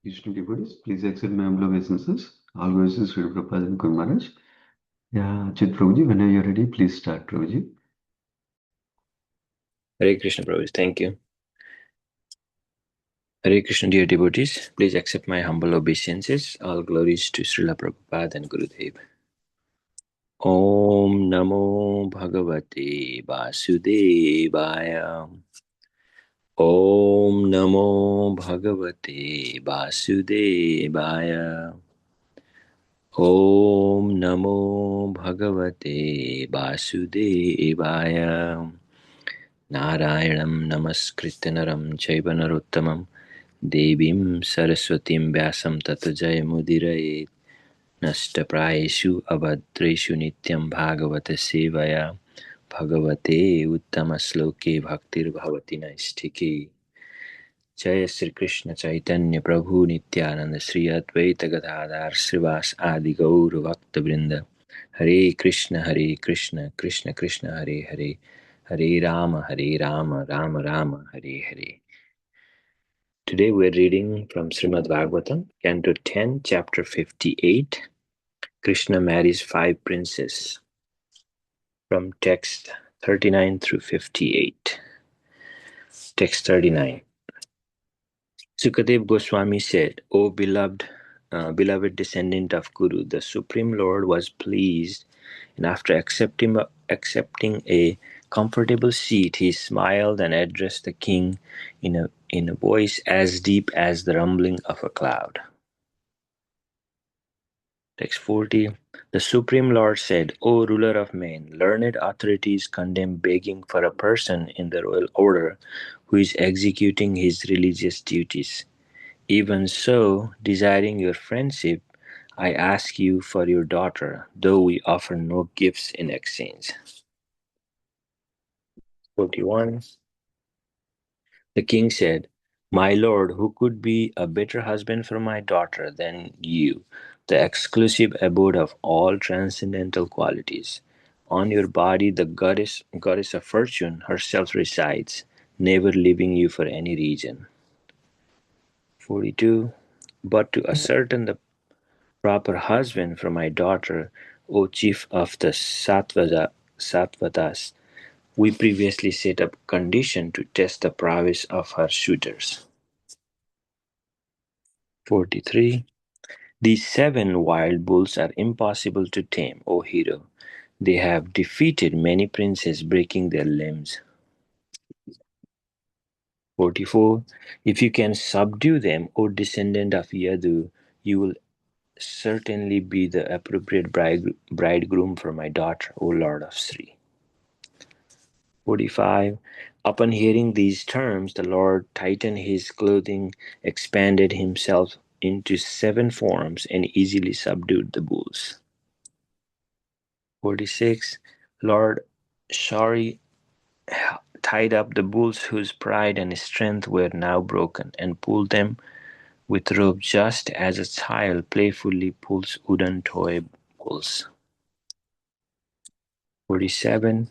Krishna devotees, please accept my humble obeisances. All glories to Sri Prabhupada and Guru Maharaj. Yeah, Chit Prabhuji, whenever you're ready, please start, Prabhuji. Hare Krishna, Prabhuji. Thank you. Hare Krishna, dear devotees. Please accept my humble obeisances. All glories to Srila Prabhupada and Gurudev. Om Namo Bhagavate Vasudevaya. Om Namo Bhagavate Vasudevaya. Om Namo Bhagavate Vasudevaya. Narayanam Namaskritya Naram Chaiva Narottamam Devim Saraswatim Vyasam Tato Jayamudiraye Nashtaprayeshu Abhadreshu Nityam Bhagavata Sevaya Bhagavate Uttama Sloke Bhaktir Bhavati Naistiki. Jaya Sri Krishna Chaitanya Prabhu Nityananda Sri Advaita Gadadhar Srivas Adi Gaur Bhakta Vrinda. Hare Krishna Krishna Krishna Hare Hare, Hare Rama Rama Rama Hare Hare. Today we are reading from Srimad Bhagavatam, Canto 10, Chapter 58. Krishna marries 5 princes. From text 39 through 58. Text 39. Sukadev Goswami said, O beloved descendant of Guru, the Supreme Lord was pleased, and after accepting a comfortable seat, he smiled and addressed the king in a voice as deep as the rumbling of a cloud. Text 40. The Supreme Lord said, O ruler of men, learned authorities condemn begging for a person in the royal order who is executing his religious duties. Even so, desiring your friendship, I ask you for your daughter, though we offer no gifts in exchange. 41. The king said, My lord, who could be a better husband for my daughter than you, the exclusive abode of all transcendental qualities? On your body the goddess of fortune herself resides, never leaving you for any reason. 42. But to ascertain the proper husband for my daughter, O chief of the Sattvatas, we previously set up condition to test the prowess of her suitors. 43. These 7 wild bulls are impossible to tame, O hero. They have defeated many princes, breaking their limbs. 44. If you can subdue them, O descendant of Yadu, you will certainly be the appropriate bridegroom for my daughter, O Lord of Sri. 45. Upon hearing these terms, the Lord tightened his clothing, expanded himself into 7 forms, and easily subdued the bulls. 46. Lord Shari tied up the bulls whose pride and strength were now broken, and pulled them with rope just as a child playfully pulls wooden toy bulls. 47.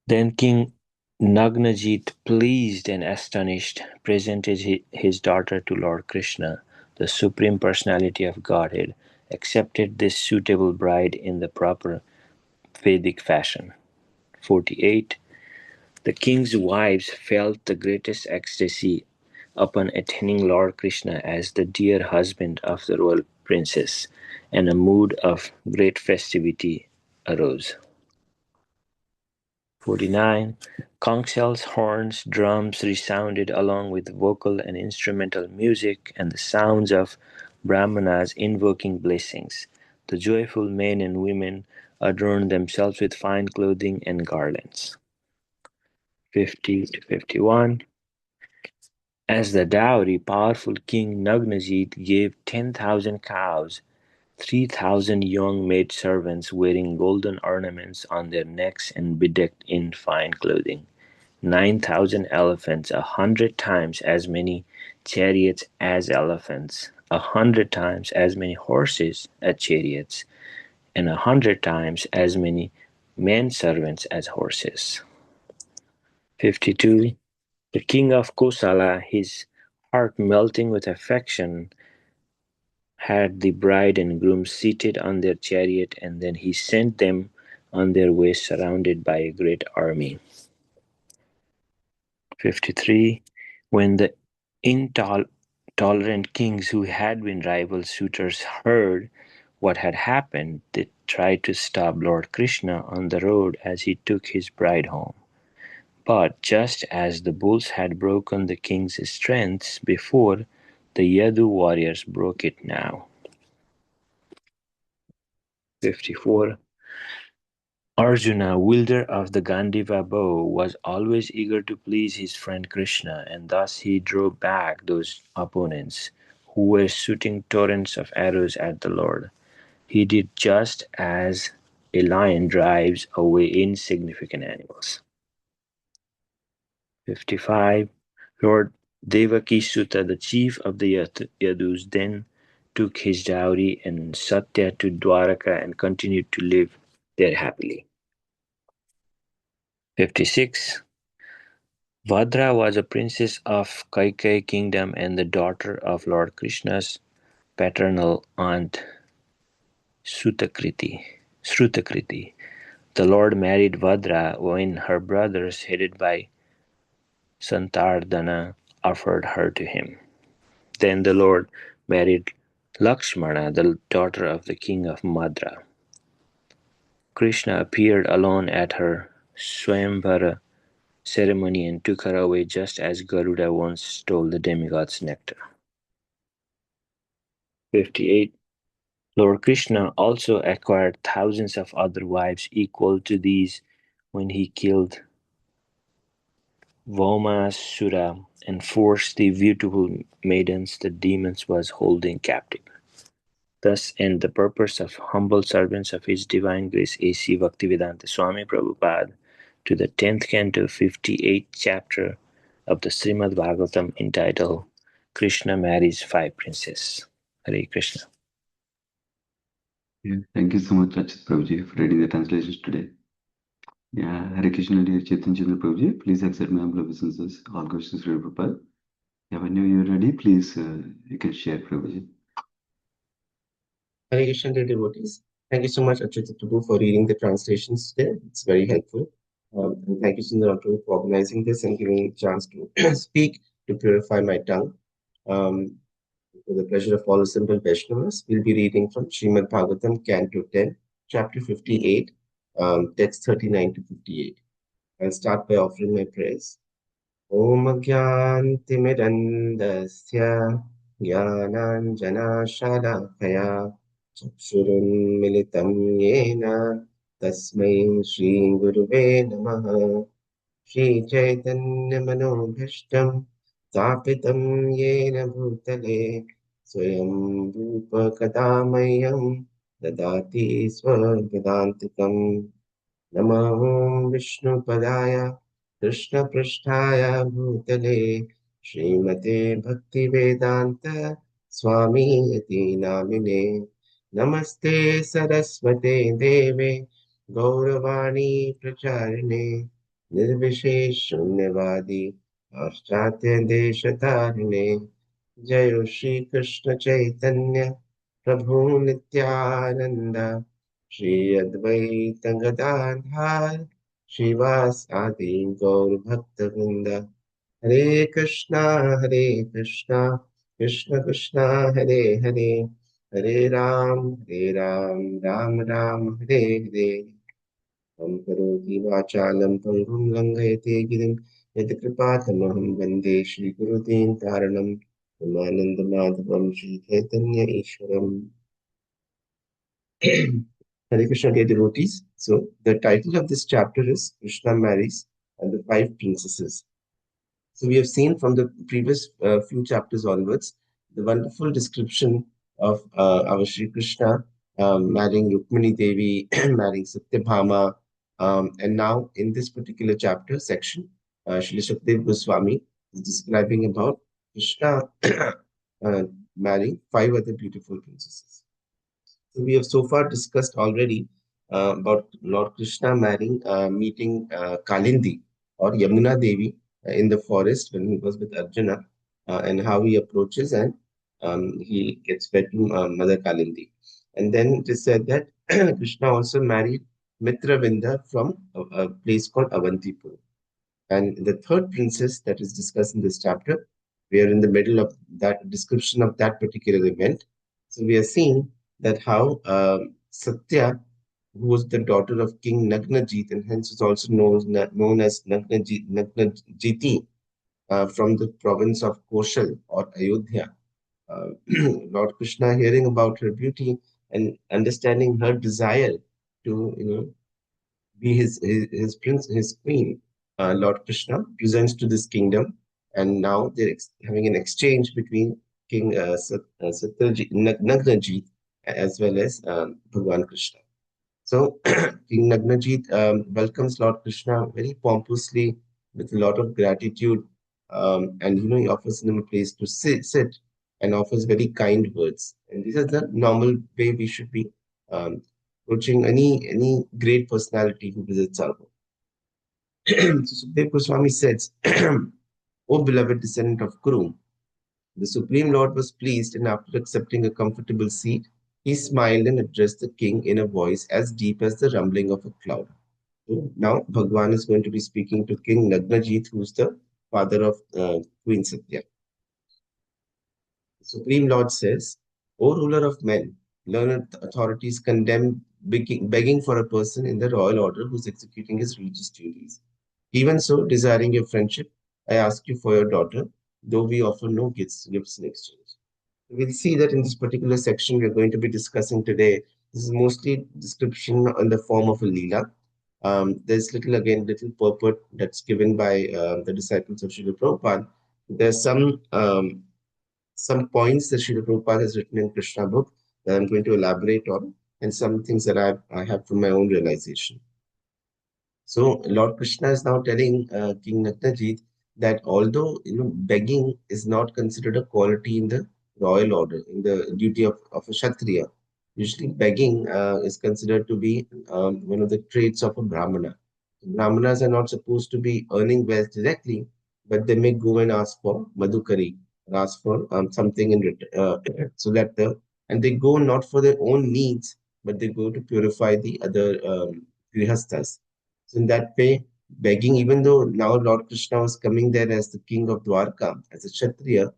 Then King Nagnajit, pleased and astonished, presented his daughter to Lord Krishna, the Supreme Personality of Godhead, accepted this suitable bride in the proper Vedic fashion. 48. The king's wives felt the greatest ecstasy upon attaining Lord Krishna as the dear husband of the royal princess, and a mood of great festivity arose. 49. Conch shells, horns, drums resounded along with vocal and instrumental music and the sounds of brahmanas invoking blessings. The joyful men and women adorned themselves with fine clothing and garlands. 50 to 51. As the dowry, powerful King Nagnajit gave 10,000 cows, 3,000 young maidservants wearing golden ornaments on their necks and bedecked in fine clothing, 9,000 elephants, 100 times as many chariots as elephants, 100 times as many horses as chariots, and 100 times as many men-servants as horses. 52. The king of Kosala, his heart melting with affection, had the bride and groom seated on their chariot, and then he sent them on their way surrounded by a great army. 53. When the intolerant kings who had been rival suitors heard what had happened, they tried to stop Lord Krishna on the road as he took his bride home. But just as the bulls had broken the king's strength before, the Yadu warriors broke it now. 54. Arjuna, wielder of the Gandiva bow, was always eager to please his friend Krishna, and thus he drove back those opponents who were shooting torrents of arrows at the Lord. He did just as a lion drives away insignificant animals. 55. Lord Devakisuta, the chief of the Yadus, then took his dowry and Satya to Dwaraka and continued to live there happily. 56. Bhadra was a princess of Kaikai kingdom and the daughter of Lord Krishna's paternal aunt Srutakriti. The Lord married Bhadra when her brothers, headed by Santardana, offered her to him. Then the Lord married Lakshmana, the daughter of the king of Madra. Krishna appeared alone at her Swayamvara ceremony and took her away just as Garuda once stole the demigod's nectar. 58. Lord Krishna also acquired thousands of other wives equal to these when he killed Vaumasura and forced the beautiful maidens the demons was holding captive. Thus end the purpose of humble servants of His Divine Grace A.C. Bhaktivedanta Swami Prabhupada to the 10th canto, 58th chapter of the Srimad Bhagavatam entitled Krishna Marries Five Princes. Hare Krishna. Yeah, thank you so much, Achit Prabhuji, for reading the translations today. Yeah, Hare Krishna, dear Chaitanya Prabhuji, please accept my humble obeisances. All goes to Sri Prabhupada. Yeah, when you're ready, please, you can share, Prabhuji. Hare Krishna, dear devotees. Thank you so much, Achyuta Prabhu, for reading the translations today. It's very helpful. And thank you, Sundar Prabhu, for organizing this and giving me a chance to speak to purify my tongue. With the pleasure of all the simple Vaishnavas, we'll be reading from Srimad Bhagavatam, Canto 10, Chapter 58, text 39 to 58. I'll start by offering my prayers. Om Gyantimidandasya Jnananjanashalakaya Chakshurunmilitam Yena Tasmai Shri Guruve Namaha Shri Chaitanya Manobhishtam Stapitam Yena Bhutale Swayam Rupa Kadamayam Dadati Swavedantikam Namo Vishnupadaya Krishna-pristhaya Bhutale Srimate Bhaktivedanta Swami Iti Namine Namaste Saraswate Deve Gauravani Pracharine Nirvisheshunyavadi Paschatya Deshatarine Jayo Shri Krishna Chaitanya Prabhu Nityananda Shri Advaita Gadadhar Shivas Adi Gaur Bhakta Vrinda Hare Krishna Krishna Krishna Hare Hare Hare Ram Ram Ram Hare Hare Om Karoti Vachalam Pangum Langayate Girim Yadkripatamaham Vande Shri Gurudin Taranam Ramananda Madhavam Shri Caitanya Ishwaram Hare Krishna, dear devotees. So, the title of this chapter is Krishna Marries and the Five Princesses. So, we have seen from the previous few chapters onwards the wonderful description of our Sri Krishna marrying Rukmini Devi, marrying Satyabhama, and now in this particular chapter section, Srila Shukdev Goswami is describing about Krishna marrying five other beautiful princesses. So we have so far discussed already about Lord Krishna meeting Kalindi or Yamuna Devi in the forest when he was with Arjuna. and how he approaches, and he gets fed to Mother Kalindi. And then it is said that Krishna also married Mitravinda from a place called Avantipur. And the third princess that is discussed in this chapter, we are in the middle of that description of that particular event. So we are seeing that how Satya, who was the daughter of King Nagnajit, and hence is also known as Nagnajiti, from the province of Koshal or Ayodhya. Lord Krishna, hearing about her beauty and understanding her desire to, be his prince, his queen, Lord Krishna presents to this kingdom, and now they're having an exchange between King Nagnajit as well as Bhagwan Krishna. So King Nagnajit welcomes Lord Krishna very pompously with a lot of gratitude, and he offers him a place to sit and offers very kind words. And this is the normal way we should be um, approaching any great personality who visits our home. So Sukhdev Goswami says, "O beloved descendant of Kuru, the Supreme Lord was pleased, and after accepting a comfortable seat, he smiled and addressed the king in a voice as deep as the rumbling of a cloud." So now Bhagwan is going to be speaking to King Nagnajit, who's the father of Queen Satya. The Supreme Lord says, "O ruler of men, learned authorities condemn begging for a person in the royal order who's executing his religious duties. Even so, desiring your friendship, I ask you for your daughter, though we offer no gifts in exchange." We'll see that in this particular section we're going to be discussing today. This is mostly description in the form of a Leela. There's little purport that's given by the disciples of Srila Prabhupada. There's some points that Srila Prabhupada has written in Krishna book that I'm going to elaborate on, and some things that I have from my own realization. So Lord Krishna is now telling King Nagnajit that although begging is not considered a quality in the royal order, in the duty of a Kshatriya, usually begging is considered to be one of the traits of a Brahmana. Brahmanas are not supposed to be earning wealth directly, but they may go and ask for madhukari, ask for something in return, so that and they go not for their own needs, but they go to purify the other grihasthas. So in that way, begging, even though now Lord Krishna was coming there as the king of Dwarka, as a Kshatriya,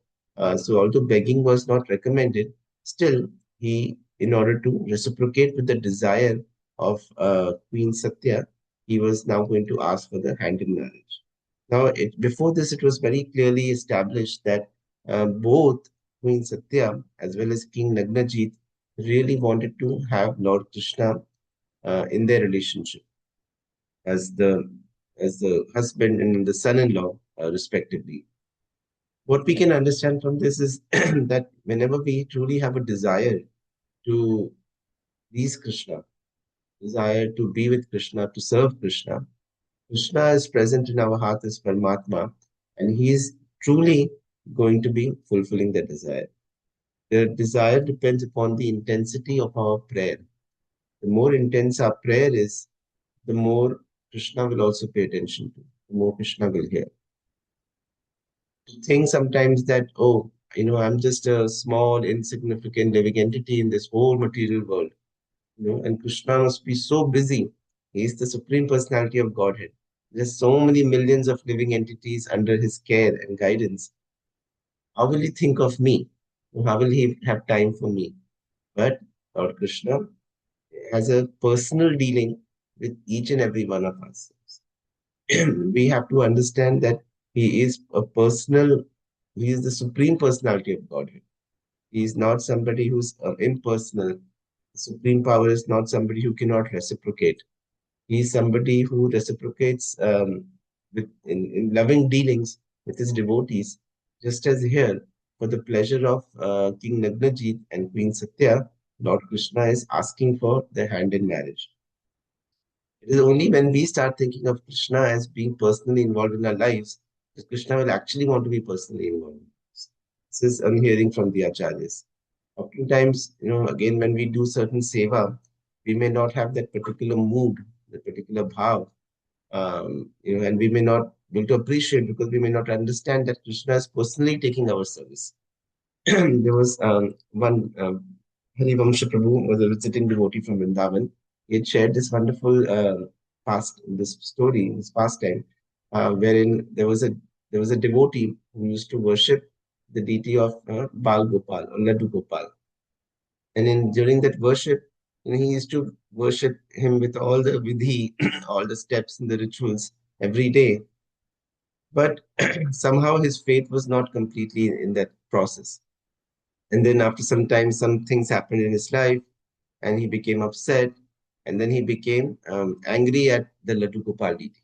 so although begging was not recommended, still he, in order to reciprocate with the desire of Queen Satya, he was now going to ask for the hand in marriage. Now, before this, it was very clearly established that both Queen Satya as well as King Nagnajit really wanted to have Lord Krishna in their relationship as the husband and the son-in-law, respectively. What we can understand from this is that whenever we truly have a desire to please Krishna, desire to be with Krishna, to serve Krishna, Krishna is present in our heart as Paramatma, and he is truly going to be fulfilling the desire. The desire depends upon the intensity of our prayer. The more intense our prayer is, the more Krishna will also pay attention to, the more Krishna will hear. To think sometimes that, oh, I'm just a small, insignificant living entity in this whole material world, and Krishna must be so busy. He is the Supreme Personality of Godhead. There's so many millions of living entities under his care and guidance. How will he think of me? How will he have time for me? But Lord Krishna has a personal dealing with each and every one of us. We have to understand that he is he is the Supreme Personality of Godhead. He is not somebody who's impersonal. The Supreme Power is not somebody who cannot reciprocate. He is somebody who reciprocates in loving dealings with his devotees, just as here, for the pleasure of King Nagnajit and Queen Satya, Lord Krishna is asking for their hand in marriage. It is only when we start thinking of Krishna as being personally involved in our lives that Krishna will actually want to be personally involved. This is I'm hearing from the acharyas. Oftentimes, again, when we do certain seva, we may not have that particular mood, that particular bhav, and we may not able to appreciate, because we may not understand that Krishna is personally taking our service. There was one Harivamsha Prabhu was a visiting devotee from Vrindavan. He had shared this wonderful this story, this pastime, wherein there was a devotee who used to worship the deity of Bal Gopal or Laddu Gopal, and during that worship, he used to worship him with all the vidhi, all the steps and the rituals every day. But somehow his faith was not completely in that process. And then after some time, some things happened in his life, and he became upset. And then he became angry at the Laddu Gopal deity.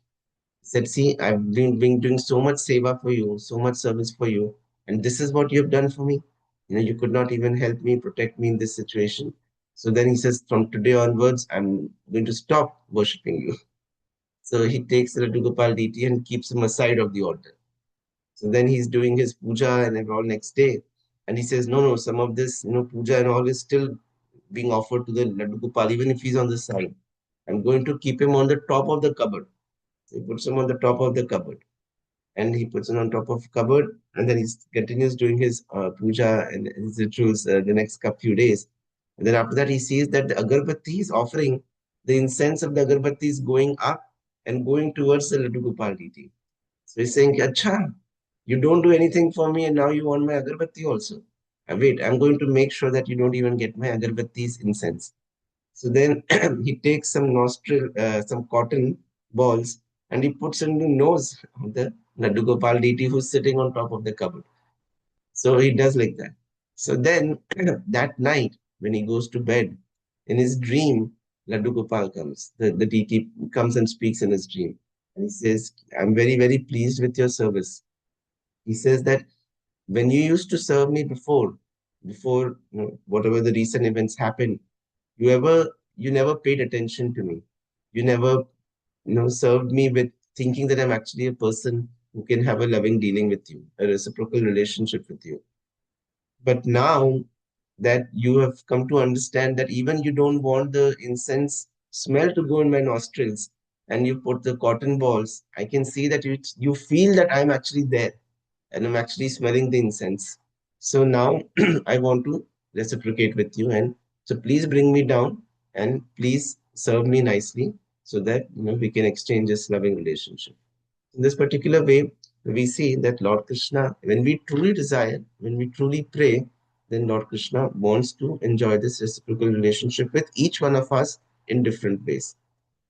He said, "See, I've been doing so much seva for you, so much service for you, and this is what you have done for me. You could not even help me, protect me in this situation." So then he says, "From today onwards, I'm going to stop worshipping you." So he takes the Laddu Gopal deity and keeps him aside of the altar. So then he's doing his puja and all next day. And he says, no, some of this, puja and all is still being offered to the Laddu Gopal, even if he's on the side. I'm going to keep him on the top of the cupboard. So he puts him on the top of the cupboard. And he puts him on top of cupboard. And then he continues doing his puja and his rituals the next few days. And then after that, he sees that the agarbatti is offering, the incense of the agarbatti is going up and going towards the Laddu Gopal deity. So he's saying, Acha, you don't do anything for me and now you want my agarbatti also. Wait, I'm going to make sure that you don't even get my agarbatti's incense. So then he takes some cotton balls and he puts in the nose of the Laddu Gopal deity who's sitting on top of the cupboard. So he does like that. So then that night when he goes to bed, in his dream, Laddu Gopal comes. The deity comes and speaks in his dream. And he says, I'm very, very pleased with your service. He says that when you used to serve me before whatever the recent events happened, you never paid attention to me. You never, served me with thinking that I'm actually a person who can have a loving dealing with you, a reciprocal relationship with you. But now that you have come to understand that even you don't want the incense smell to go in my nostrils, and you put the cotton balls, I can see that you feel that I'm actually there and I'm actually smelling the incense. So now I want to reciprocate with you, and so please bring me down and please serve me nicely so that we can exchange this loving relationship. In this particular way, we see that Lord Krishna, when we truly desire, when we truly pray, then Lord Krishna wants to enjoy this reciprocal relationship with each one of us in different ways.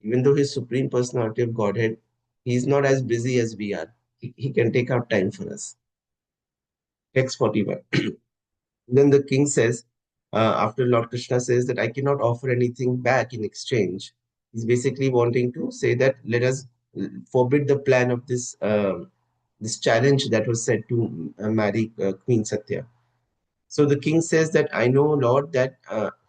Even though His Supreme Personality of Godhead, He is not as busy as we are. He can take out time for us. Text 41. Then the king says, after Lord Krishna says that I cannot offer anything back in exchange, he's basically wanting to say that let us forbid the plan of this challenge that was said to marry Queen Satya. So the king says that I know, Lord, that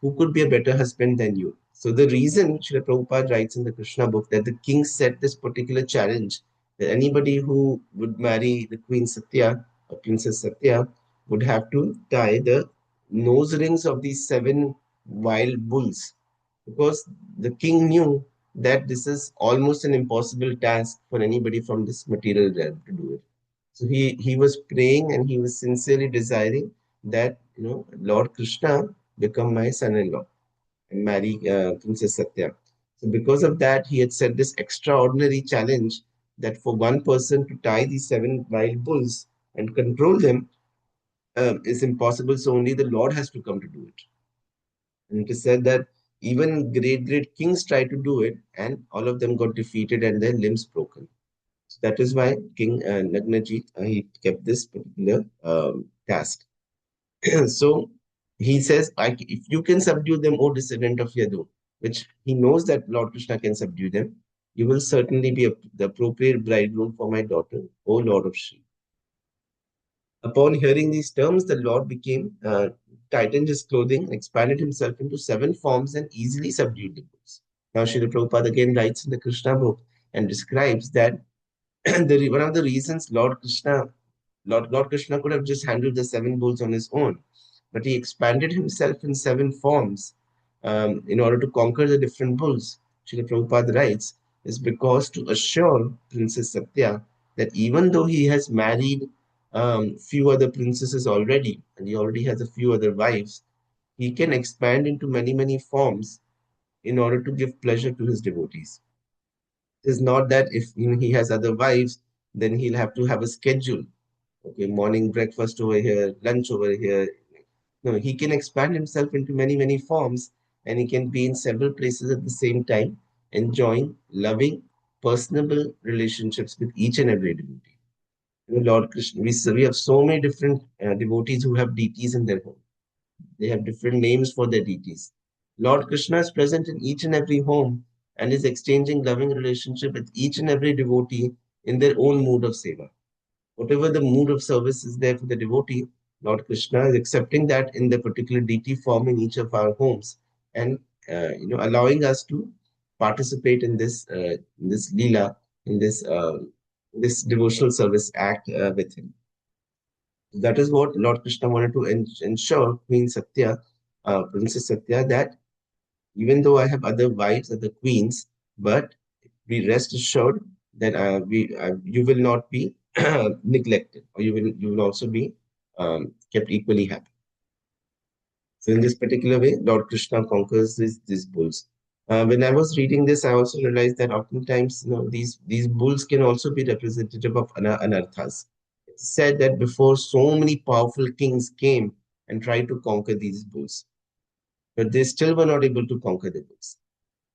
who could be a better husband than you? So the reason Srila Prabhupada writes in the Krishna book that the king set this particular challenge that anybody who would marry the Queen Satya or Princess Satya would have to tie the nose rings of these 7 wild bulls, because the king knew that this is almost an impossible task for anybody from this material realm to do it. So he was praying and he was sincerely desiring that Lord Krishna become my son-in-law and marry Princess Satya. So because of that, he had set this extraordinary challenge that for one person to tie these 7 wild bulls and control them is impossible. So only the Lord has to come to do it. And it is said that even great kings tried to do it, and all of them got defeated and their limbs broken. So that is why King Nagnajit he kept this particular task. So he says, if you can subdue them, O descendant of Yadu, which he knows that Lord Krishna can subdue them, you will certainly be the appropriate bridegroom for my daughter, O Lord of Shri. Upon hearing these terms, the Lord tightened his clothing and expanded himself into 7 forms and easily subdued the bulls. Now, Srila Prabhupada again writes in the Krishna book and describes that one of the reasons Lord Krishna could have just handled the 7 bulls on his own, but he expanded himself in 7 forms in order to conquer the different bulls. Srila Prabhupada writes, is because to assure Princess Satya that even though he has married few other princesses already, and he already has a few other wives, he can expand into many, many forms in order to give pleasure to his devotees. It is not that if he has other wives, then he'll have to have a schedule. Okay, morning breakfast over here, lunch over here. No, he can expand himself into many, many forms, and he can be in several places at the same time, enjoying loving, personable relationships with each and every devotee. Lord Krishna, we have so many different devotees who have deities in their home. They have different names for their deities. Lord Krishna is present in each and every home and is exchanging loving relationship with each and every devotee in their own mood of seva. Whatever the mood of service is there for the devotee, Lord Krishna is accepting that in the particular deity form in each of our homes, and allowing us to participate in this lila, in this devotional service act with him. That is what Lord Krishna wanted to ensure Queen Satya, Princess Satya, that even though I have other wives, other queens, but be rest assured that you will not be neglected, or you will also be kept equally happy. So in this particular way, Lord Krishna conquers these bulls. When I was reading this, I also realized that oftentimes, these bulls can also be representative of anarthas. It's said that before, so many powerful kings came and tried to conquer these bulls, but they still were not able to conquer the bulls.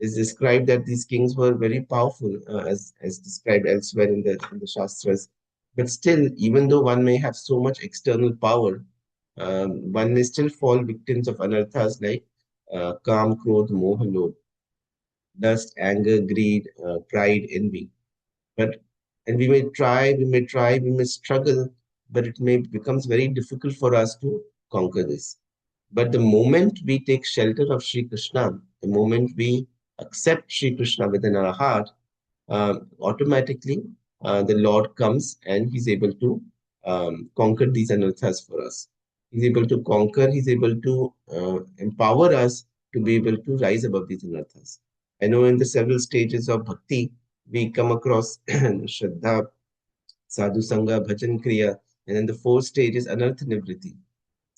It's described that these kings were very powerful, as described elsewhere in the Shastras. But still, even though one may have so much external power, one may still fall victims of anarthas like Kam, Krodh, Moha, Lobh, lust, anger, greed, pride, envy. But and we may struggle, but it may becomes very difficult for us to conquer this. But the moment we take shelter of Sri Krishna, the moment we accept Sri Krishna within our heart, automatically the Lord comes and He's able to conquer these anarthas for us. He's able to conquer, He's able to empower us to be able to rise above these anarthas. I know in the several stages of bhakti, we come across Shraddha, Sadhu Sangha, Bhajan Kriya, and then the fourth stage is Anartha Nivriti.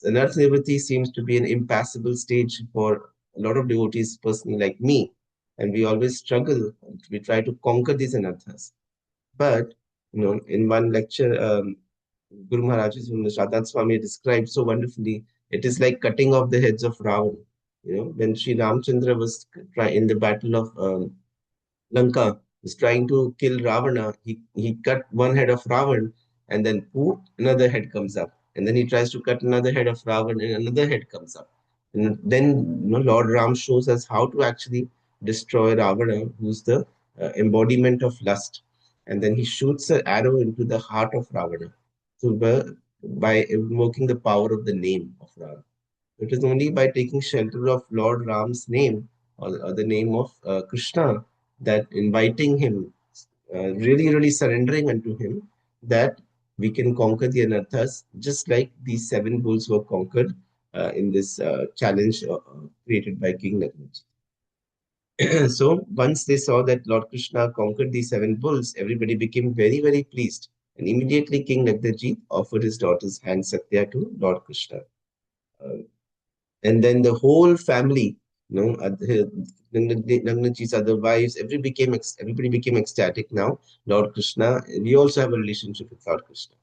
Anartha Nivriti seems to be an impassable stage for a lot of devotees, personally like me, and we always struggle. We try to conquer these anarthas. But in one lecture, Guru Maharaj Shraddha Swami described so wonderfully. It is like cutting off the heads of Ravan. When Sri Ramchandra was in the battle of Lanka, was trying to kill Ravana, he cut one head of Ravan, and then poof, another head comes up. And then he tries to cut another head of Ravan, and another head comes up. And then Lord Ram shows us how to actually destroy Ravana, who's the embodiment of lust. And then he shoots an arrow into the heart of Ravana. So by invoking the power of the name of Ram. It is only by taking shelter of Lord Ram's name, or the name of Krishna, that inviting him, really, really surrendering unto him, that we can conquer the anarthas, just like these seven bulls were conquered in this challenge created by King Nagaraja. So once they saw that Lord Krishna conquered these seven bulls, everybody became very, very pleased. And immediately King Nagaraja offered his daughter's hand Satya to Lord Krishna. Uh, and then the whole family, Nagnaji's other wives, everybody became ecstatic now. Lord Krishna, we also have a relationship with Lord Krishna,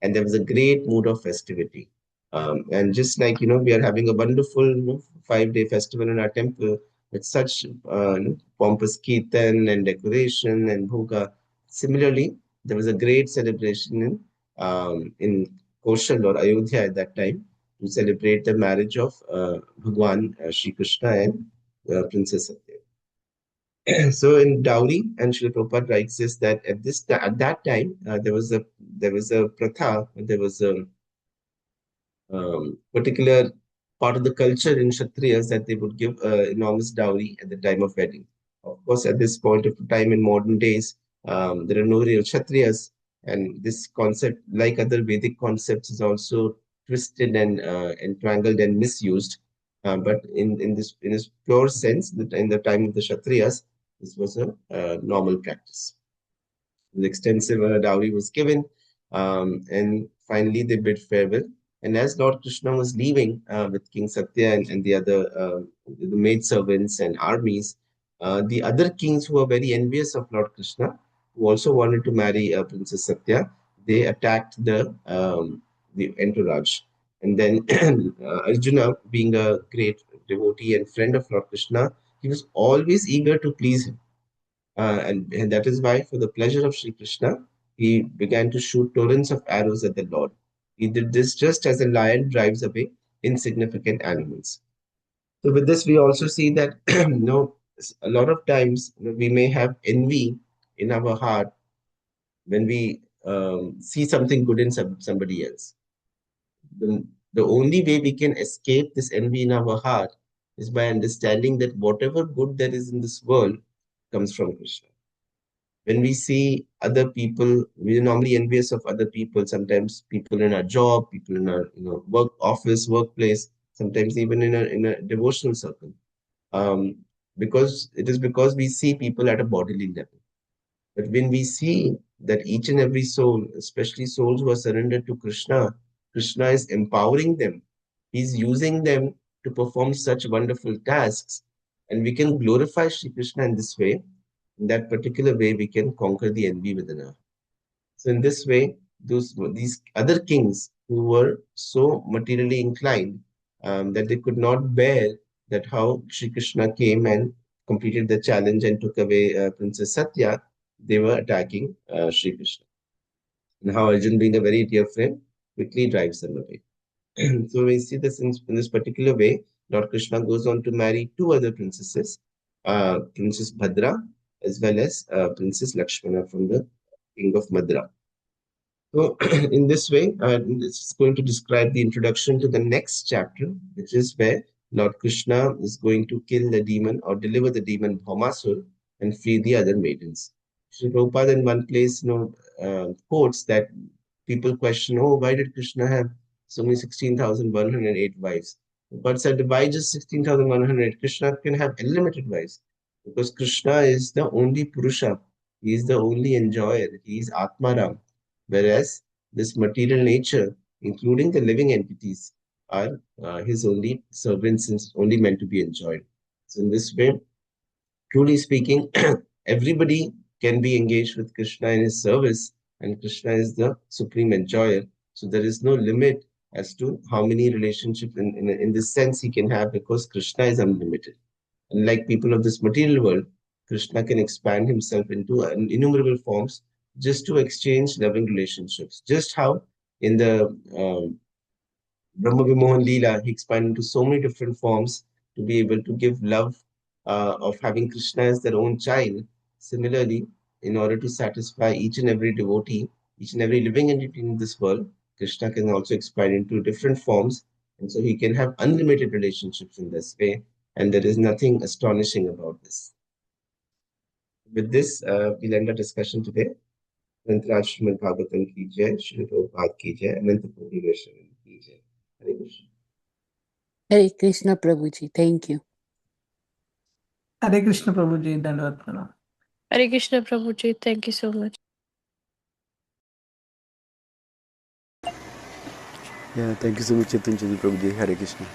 and there was a great mood of festivity. And just like we are having a wonderful 5-day festival in our temple with such pompous kirtan and decoration and bhoga. Similarly, there was a great celebration in Koshal or Ayodhya at that time, to celebrate the marriage of Bhagwan Shri Krishna and Princess Satya. So in Dowry, and Srila Prabhupada writes this, that at that time there was a pratha, there was a particular part of the culture in Kshatriyas that they would give enormous dowry at the time of wedding. Of course, at this point of time in modern days, there are no real Kshatriyas, and this concept, like other Vedic concepts, is also twisted and entangled and misused. But in this pure sense, that in the time of the Kshatriyas, this was a normal practice. The extensive dowry was given, and finally they bid farewell. And as Lord Krishna was leaving with King Satya and the other the maidservants and armies, the other kings who were very envious of Lord Krishna, who also wanted to marry Princess Satya, they attacked the entourage. And then Arjuna, being a great devotee and friend of Lord Krishna, he was always eager to please him. And that is why, for the pleasure of Sri Krishna, he began to shoot torrents of arrows at the Lord. He did this just as a lion drives away insignificant animals. So, with this, we also see that a lot of times we may have envy in our heart when we see something good in somebody else. The only way we can escape this envy in our heart is by understanding that whatever good there is in this world comes from Krishna. When we see other people, we are normally envious of other people, sometimes people in our job, people in our work office, workplace, sometimes even in a devotional circle. Um, because we see people at a bodily level. But when we see that each and every soul, especially souls who are surrendered to Krishna, Krishna is empowering them. He's using them to perform such wonderful tasks. And we can glorify Shri Krishna in this way. In that particular way, we can conquer the envy within us. So in this way, these other kings who were so materially inclined that they could not bear that how Shri Krishna came and completed the challenge and took away Princess Satya, they were attacking Shri Krishna. And how Arjun, being a very dear friend, quickly drives them away. So we see this in this particular way. Lord Krishna goes on to marry two other princesses, Princess Bhadra as well as Princess Lakshmana from the king of Madra. So, in this way, this is going to describe the introduction to the next chapter, which is where Lord Krishna is going to kill the demon or deliver the demon Bhaumasur and free the other maidens. Sri Prabhupada in one place, quotes that people question, oh, why did Krishna have so many 16,108 wives? But said, why just 16,108? Krishna can have unlimited wives because Krishna is the only Purusha. He is the only enjoyer. He is Atmaram. Whereas this material nature, including the living entities, are his only servants and only meant to be enjoyed. So, in this way, truly speaking, everybody can be engaged with Krishna in his service, and Krishna is the supreme enjoyer. So, there is no limit as to how many relationships in this sense he can have because Krishna is unlimited. Unlike people of this material world, Krishna can expand himself into innumerable forms just to exchange loving relationships. Just how in the Brahma Vimohan Leela, he expanded into so many different forms to be able to give love of having Krishna as their own child. Similarly, in order to satisfy each and every devotee, each and every living entity in this world, Krishna can also expand into different forms. And so he can have unlimited relationships in this way. And there is nothing astonishing about this. With this, we'll end our discussion today. Antaraj Srimad Bhagavatam ki jai, Shri Prabhupada ki jai, Ananta Koti Vaishnava ki jai. Hare Krishna. Hare Krishna Prabhuji, thank you. Hare Krishna Prabhuji, Dandavat Pranam. Hare Krishna Prabhuji, thank you so much. Yeah, thank you so much, Chaitanya Prabhuji. Hare Krishna.